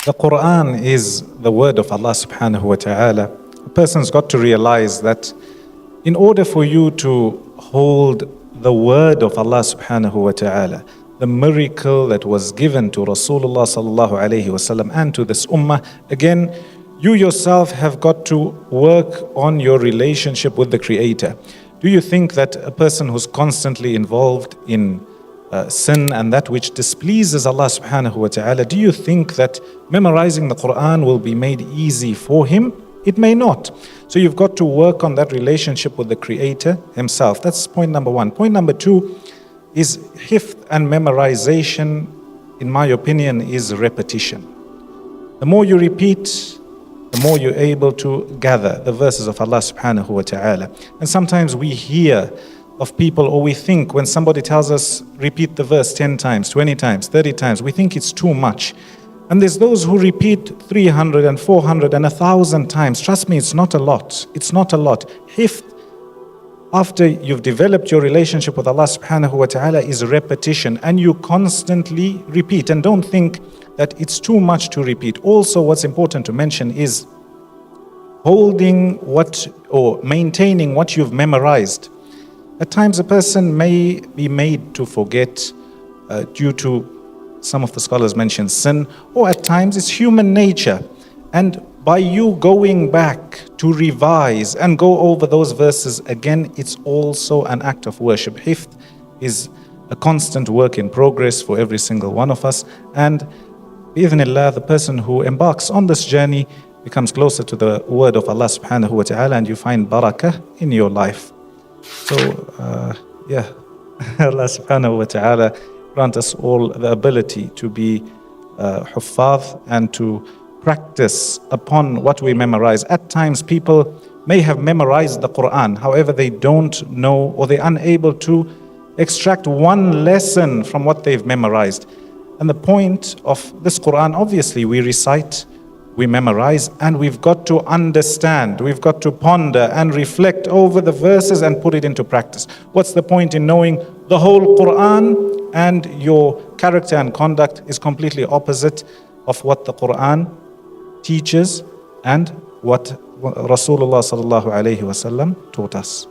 The Qur'an is the word of Allah subhanahu wa ta'ala. A person's got to realize that in order for you to hold the word of Allah subhanahu wa ta'ala, the miracle that was given to Rasulullah sallallahu alayhi wasallam and to this ummah, again, you yourself have got to work on your relationship with the Creator. Do you think that a person who's constantly involved in sin and that which displeases Allah subhanahu wa ta'ala, do you think that memorizing the Qur'an will be made easy for him? It may not. So you've got to work on that relationship with the Creator Himself. That's point number one. Point number two is hifth and memorization, in my opinion, is repetition. The more you repeat, the more you're able to gather the verses of Allah subhanahu wa ta'ala. And sometimes we hear of people, or we think when somebody tells us, repeat the verse 10 times, 20 times, 30 times, we think it's too much. And there's those who repeat 300 and 400 and 1,000 times. Trust me, it's not a lot. It's not a lot. Hifth, after you've developed your relationship with Allah subhanahu wa ta'ala, is repetition, and you constantly repeat. And don't think that it's too much to repeat. Also, what's important to mention is holding or maintaining what you've memorized. At times a person may be made to forget due to, some of the scholars mention, sin, or at times it's human nature. And by you going back to revise and go over those verses again, it's also an act of worship. Hifth is a constant work in progress for every single one of us. And bi'idhnillah, the person who embarks on this journey becomes closer to the word of Allah subhanahu wa ta'ala, and you find barakah in your life. So, Allah subhanahu wa ta'ala grant us all the ability to be huffaz and to practice upon what we memorize. At times people may have memorized the Qur'an, however they don't know, or they're unable to extract one lesson from what they've memorized. And the point of this Qur'an, obviously we recite, we memorize, and we've got to understand, we've got to ponder and reflect over the verses and put it into practice. What's the point in knowing the whole Qur'an and your character and conduct is completely opposite of what the Qur'an teaches and what Rasulullah sallallahu alayhi wasallam taught us?